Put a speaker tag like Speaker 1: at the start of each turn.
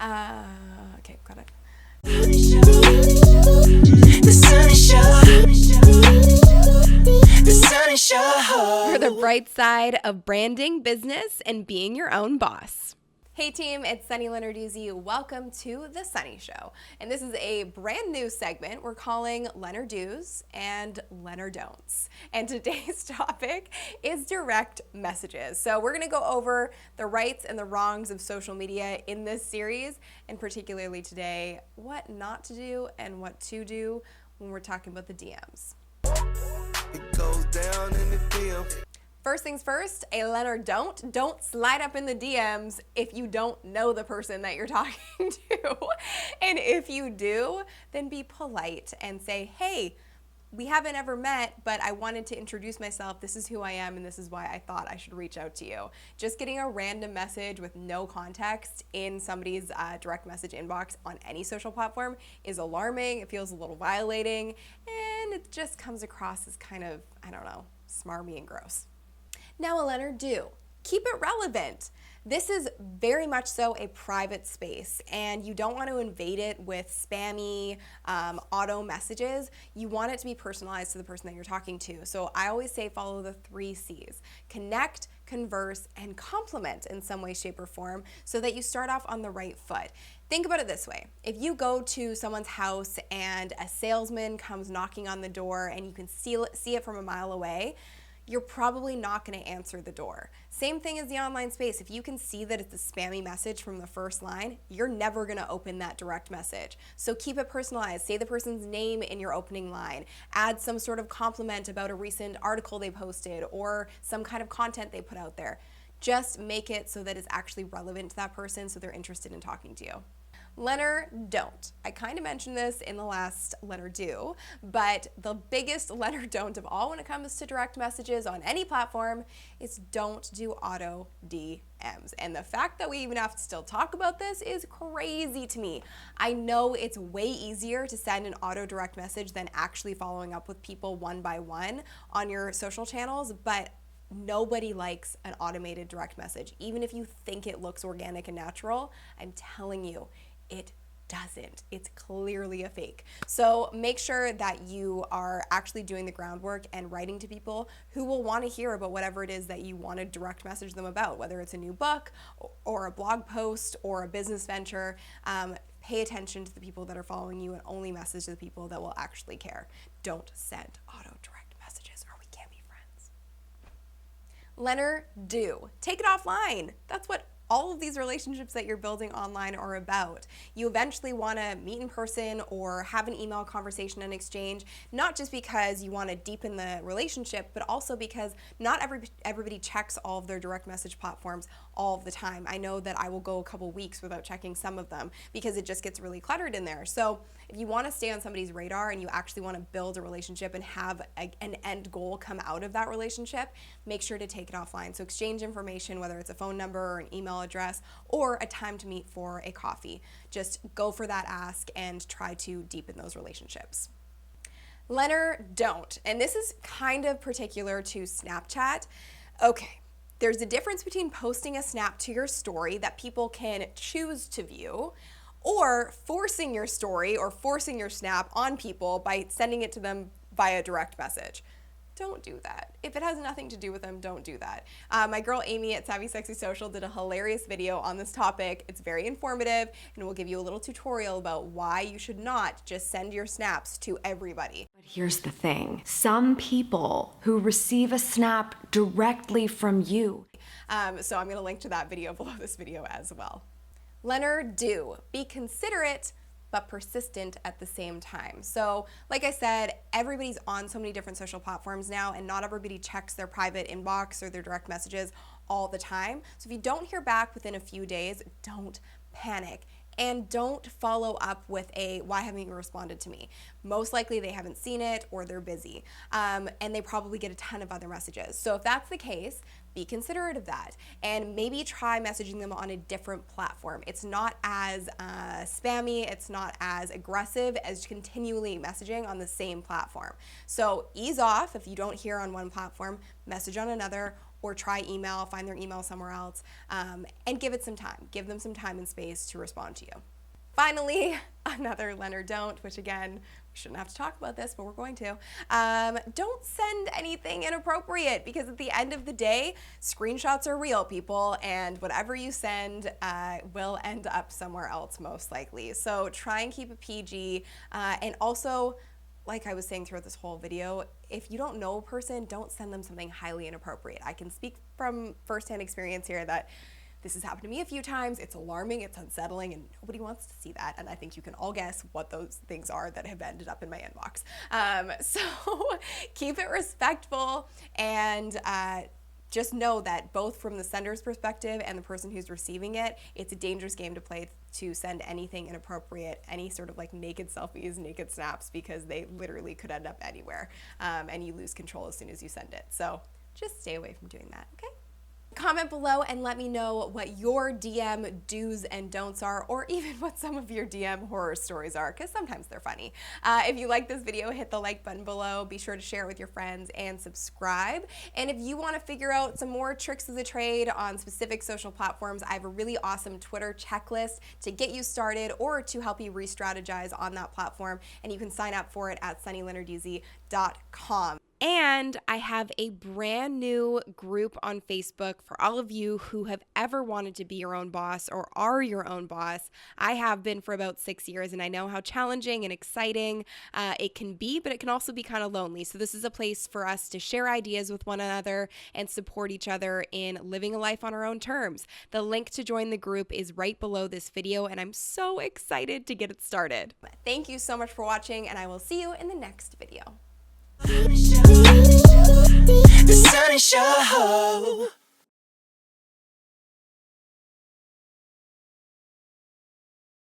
Speaker 1: Okay, got it. For the bright side of branding, business, and being your own boss. Hey team, it's Sunny Lenarduzzi. Welcome to The Sunny Show. And this is a brand new segment we're calling Lenard's and Lenardon'ts. And today's topic is direct messages. So we're gonna go over the rights and the wrongs of social media in this series, and particularly today, what not to do and what to do when we're talking about the DMs. It goes down in the DM. First things first, a Lenardon't. Don't slide up in the DMs if you don't know the person that you're talking to. And if you do, then be polite and say, hey, we haven't ever met, but I wanted to introduce myself. This is who I am, and this is why I thought I should reach out to you. Just getting a random message with no context in somebody's direct message inbox on any social platform is alarming. It feels a little violating, and it just comes across as kind of, I don't know, smarmy and gross. Now a letter do. Keep it relevant. This is very much so a private space, and you don't want to invade it with spammy auto messages. You want it to be personalized to the person that you're talking to. So I always say follow the 3 C's. Connect, converse, and compliment in some way, shape, or form so that you start off on the right foot. Think about it this way. If you go to someone's house and a salesman comes knocking on the door and you can see it from a mile away, you're probably not going to answer the door. Same thing as the online space. If you can see that it's a spammy message from the first line, you're never going to open that direct message. So keep it personalized. Say the person's name in your opening line. Add some sort of compliment about a recent article they posted or some kind of content they put out there. Just make it so that it's actually relevant to that person so they're interested in talking to you. Lenardon't. I kind of mentioned this in the last Lenardo, but the biggest Lenardon't of all when it comes to direct messages on any platform is don't do auto DMs. And the fact that we even have to still talk about this is crazy to me. I know it's way easier to send an auto direct message than actually following up with people one by one on your social channels, but nobody likes an automated direct message. Even if you think it looks organic and natural, I'm telling you, it doesn't. It's clearly a fake. So make sure that you are actually doing the groundwork and writing to people who will want to hear about whatever it is that you want to direct message them about, whether it's a new book or a blog post or a business venture. Pay attention to the people that are following you and only message the people that will actually care. Don't send auto direct messages or we can't be friends. Lenardo. Take it offline. That's what all of these relationships that you're building online are about. You eventually want to meet in person or have an email conversation and exchange, not just because you want to deepen the relationship, but also because not everybody checks all of their direct message platforms all of the time. I know that I will go a couple weeks without checking some of them because it just gets really cluttered in there. So if you want to stay on somebody's radar and you actually want to build a relationship and have an end goal come out of that relationship, make sure to take it offline. So exchange information, whether it's a phone number or an email address or a time to meet for a coffee. Just go for that ask and try to deepen those relationships. Lenardon't, and this is kind of particular to Snapchat. Okay, there's a difference between posting a snap to your story that people can choose to view or forcing your story or forcing your snap on people by sending it to them via direct message. Don't do that. If it has nothing to do with them, don't do that. My girl Amy at Savvy Sexy Social did a hilarious video on this topic. It's very informative and will give you a little tutorial about why you should not just send your snaps to everybody.
Speaker 2: But here's the thing. Some people who receive a snap directly from you.
Speaker 1: So I'm going to link to that video below this video as well. Lenardo. Be considerate but persistent at the same time. So like I said, everybody's on so many different social platforms now and not everybody checks their private inbox or their direct messages all the time. So if you don't hear back within a few days, don't panic. And don't follow up with a, why haven't you responded to me? Most likely they haven't seen it or they're busy. And they probably get a ton of other messages. So if that's the case, be considerate of that. And maybe try messaging them on a different platform. It's not as spammy, it's not as aggressive as continually messaging on the same platform. So ease off if you don't hear on one platform, message on another, or try email, find their email somewhere else, and give it some time. Give them some time and space to respond to you. Finally, another Lenardon't, which again, we shouldn't have to talk about this, but we're going to. Don't send anything inappropriate, because at the end of the day, screenshots are real, people, and whatever you send will end up somewhere else most likely. So try and keep it PG, and also, like I was saying throughout this whole video, if you don't know a person, don't send them something highly inappropriate. I can speak from firsthand experience here that this has happened to me a few times. It's alarming, it's unsettling, and nobody wants to see that. And I think you can all guess what those things are that have ended up in my inbox. So keep it respectful, and just know that both from the sender's perspective and the person who's receiving it, it's a dangerous game to play to send anything inappropriate, any sort of like naked selfies, naked snaps, because they literally could end up anywhere, and you lose control as soon as you send it. So just stay away from doing that, okay? Comment below and let me know what your DM do's and don'ts are, or even what some of your DM horror stories are, because sometimes they're funny. If you like this video, hit the like button below. Be sure to share it with your friends and subscribe. And if you want to figure out some more tricks of the trade on specific social platforms, I have a really awesome Twitter checklist to get you started or to help you re-strategize on that platform. And you can sign up for it at sunnylenarduzzi.com. And I have a brand new group on Facebook for all of you who have ever wanted to be your own boss or are your own boss. I have been for about 6 years, and I know how challenging and exciting it can be, but it can also be kind of lonely. So this is a place for us to share ideas with one another and support each other in living a life on our own terms. The link to join the group is right below this video, and I'm so excited to get it started. Thank you so much for watching, and I will see you in the next video.
Speaker 3: The Sunny Show.